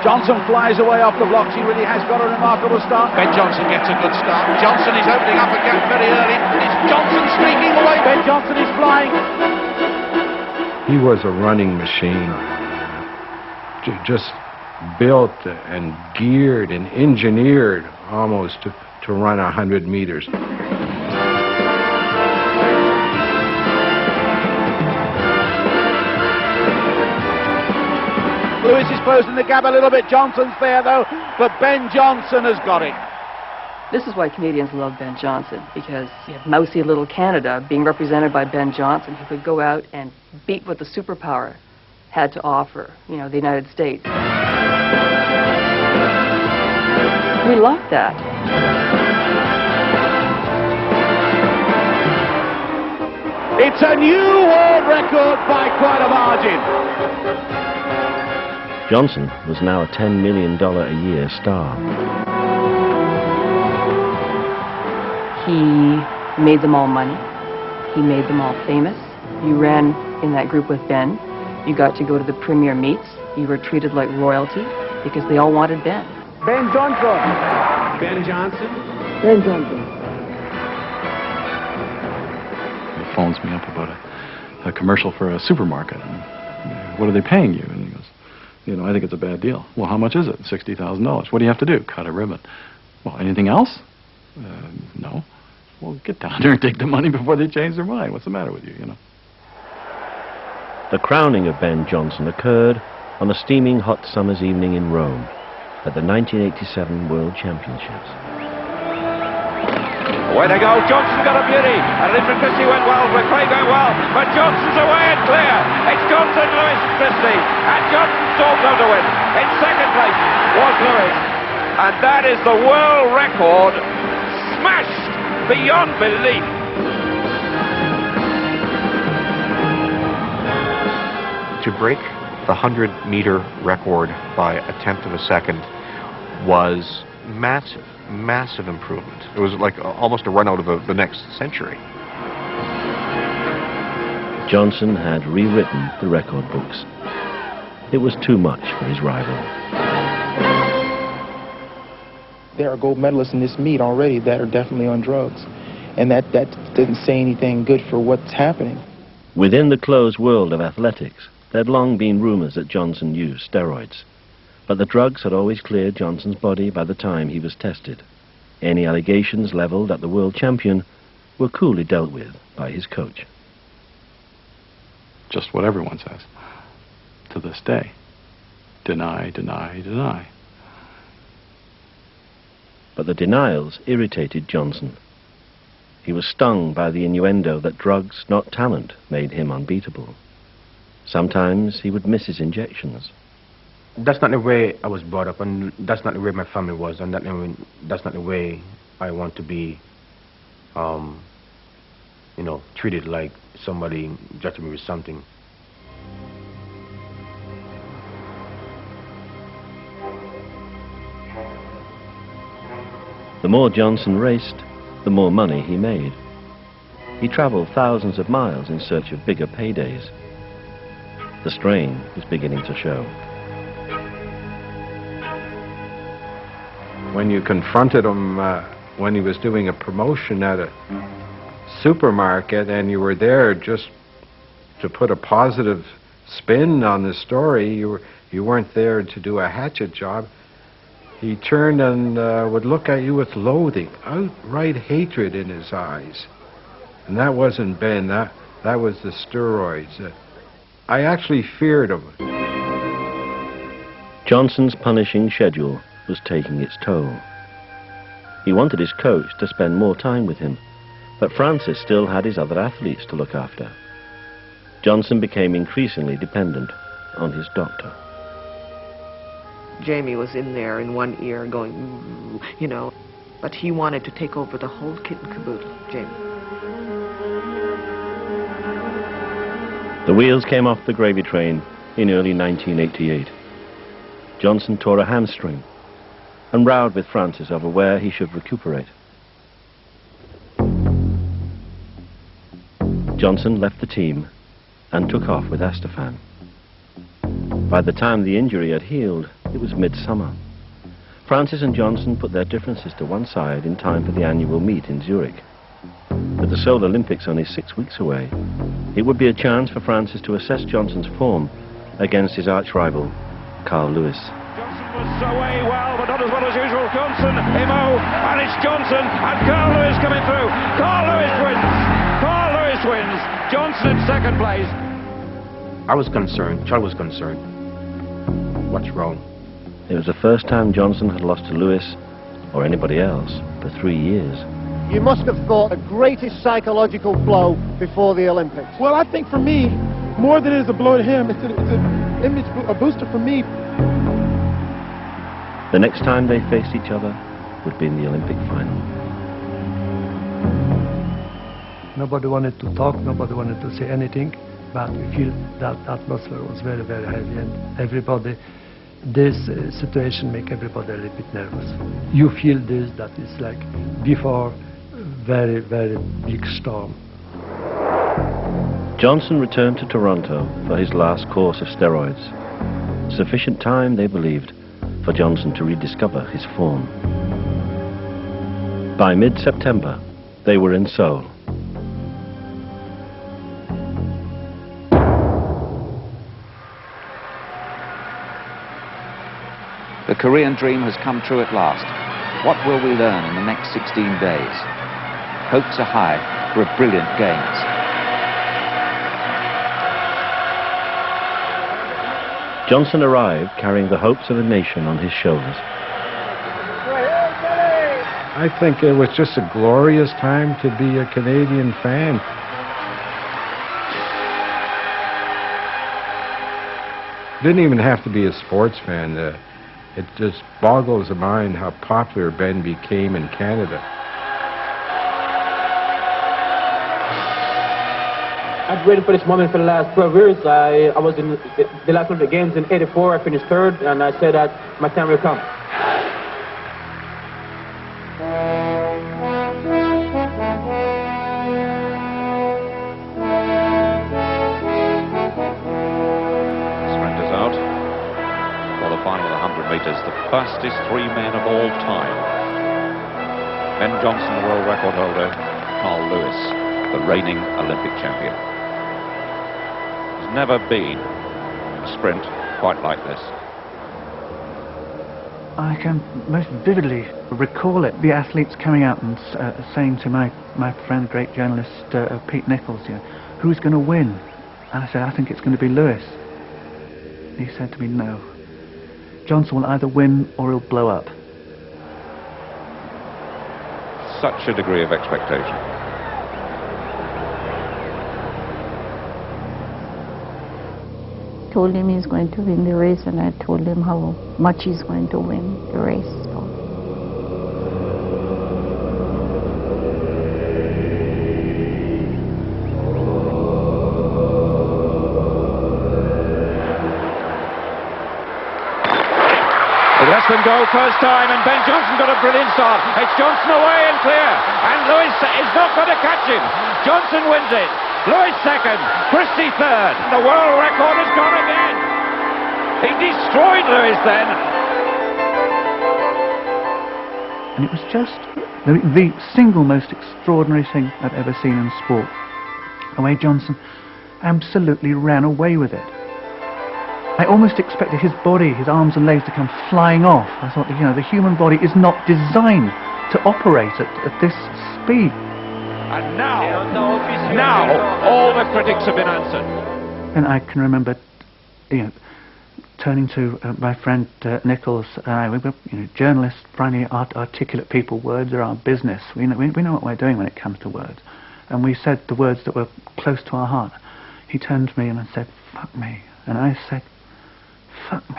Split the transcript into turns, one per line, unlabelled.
Johnson flies away off the blocks. He really has got a remarkable start.
Ben Johnson gets a good start. Johnson is opening up again very early. It's Johnson streaking away.
Ben Johnson is flying.
He was a running machine. Just built and geared and engineered almost to run 100 meters.
Lewis is closing the gap a little bit. Johnson's there though, but Ben Johnson has got it.
This is why Canadians love Ben Johnson, because you have mousy little Canada being represented by Ben Johnson, who could go out and beat what the superpower had to offer, you know, the United States. We love that.
It's a new world record by quite a margin.
Johnson was now a $10 million a year star.
He made them all money. He made them all famous. You ran in that group with Ben. You got to go to the premier meets. You were treated like royalty because they all wanted Ben.
Ben Johnson.
Ben Johnson.
Ben Johnson.
He phones me up about a commercial for a supermarket. And, what are they paying you? And he goes, you know, I think it's a bad deal. Well, how much is it? $60,000. What do you have to do? Cut a ribbon. Well, anything else? No. Well, get down there and take the money before they change their mind. What's the matter with you, you know?
The crowning of Ben Johnson occurred on a steaming hot summer's evening in Rome at the 1987 World Championships.
Away they go. Johnson got a beauty. And Linford Christie went well. McRae going well. But Johnson's away and clear. It's Johnson, Lewis, Christie. And Johnson's also to win. In second place was Lewis. And that is the world record smashed beyond belief.
To break the 100-meter record by a tenth of a second was massive, massive improvement. It was like almost a run out of the next century.
Johnson had rewritten the record books. It was too much for his rival.
There are gold medalists in this meet already that are definitely on drugs. And that doesn't say anything good for what's happening.
Within the closed world of athletics, there had long been rumors that Johnson used steroids. But the drugs had always cleared Johnson's body by the time he was tested. Any allegations leveled at the world champion were coolly dealt with by his coach.
Just what everyone says. To this day. Deny, deny, deny.
But the denials irritated Johnson. He was stung by the innuendo that drugs, not talent, made him unbeatable. Sometimes he would miss his injections.
That's not the way I was brought up, and that's not the way my family was, and that's not the way I want to be, you know, treated like somebody judging me with something.
The more Johnson raced, the more money he made. He traveled thousands of miles in search of bigger paydays. The strain was beginning to show.
When you confronted him when he was doing a promotion at a supermarket and you were there just to put a positive spin on the story, you weren't there to do a hatchet job, he turned and would look at you with loathing, outright hatred in his eyes. And that wasn't Ben, that was the steroids. I actually feared him.
Johnson's punishing schedule was taking its toll. He wanted his coach to spend more time with him, but Francis still had his other athletes to look after. Johnson became increasingly dependent on his doctor.
Jamie was in there in one ear going, ooh, you know, but he wanted to take over the whole kit and caboodle, Jamie.
The wheels came off the gravy train in early 1988. Johnson tore a hamstring and rowed with Francis over where he should recuperate. Johnson left the team and took off with Astafan. By the time the injury had healed, It was midsummer. Francis and Johnson put their differences to one side in time for the annual meet in Zurich. With the Seoul Olympics only 6 weeks away, it would be a chance for Francis to assess Johnson's form against his arch-rival, Carl Lewis.
Johnson was away well, but not as well as usual. Johnson, Imo, and it's Johnson, and Carl Lewis coming through. Carl Lewis wins! Carl Lewis wins! Johnson in second place.
I was concerned. Charles was concerned. What's wrong?
It was the first time Johnson had lost to Lewis, or anybody else, for 3 years.
You must have thought the greatest psychological blow before the Olympics.
Well, I think for me, more than it is a blow to him, it's an image, a booster for me.
The next time they faced each other would be in the Olympic final.
Nobody wanted to talk, nobody wanted to say anything, but we feel that atmosphere was very, very heavy, and everybody, this situation make everybody a little bit nervous. You feel this, that is like before very, very big storm.
Johnson returned to Toronto for his last course of steroids. Sufficient time, they believed, for Johnson to rediscover his form. By mid-September, they were in Seoul.
The Korean dream has come true at last. What will we learn in the next 16 days? Hopes are high for a brilliant Games.
Johnson arrived carrying the hopes of a nation on his shoulders.
I think it was just a glorious time to be a Canadian fan. Didn't even have to be a sports fan. It just boggles the mind how popular Ben became in Canada.
I've waited for this moment for the last 12 years. I was in the last Olympic Games in '84. I finished third, and I said that my time will come.
Surrenders out for the final 100 metres. The fastest 3 men of all time. Ben Johnson, the world record holder. Carl Lewis, the reigning Olympic champion. There's never been a sprint quite like this.
I can most vividly recall it, the athletes coming out and saying to my friend, great journalist Pete Nichols, you know, who's going to win? And I said, I think it's going to be Lewis. He said to me, no. Johnson will either win or he'll blow up.
Such a degree of expectation.
Told him he's going to win the race, and I told him how much he's going to win the race.
It lets them go first time, and Ben Johnson got a brilliant start. It's Johnson away and clear, and Lewis is not going to catch him. Johnson wins it. Lewis second, Christie third. The world record has gone again. He destroyed Lewis then.
And it was just the single most extraordinary thing I've ever seen in sport. The way Johnson absolutely ran away with it. I almost expected his body, his arms and legs to come flying off. I thought, you know, the human body is not designed to operate at this speed.
And now all the critics have been answered.
And I can remember, you know, turning to my friend Nichols. We were, you know, journalists, finally articulate people. Words are our business. We know what we're doing when it comes to words. And we said the words that were close to our heart. He turned to me and said, "Fuck me," and I said, "Fuck me."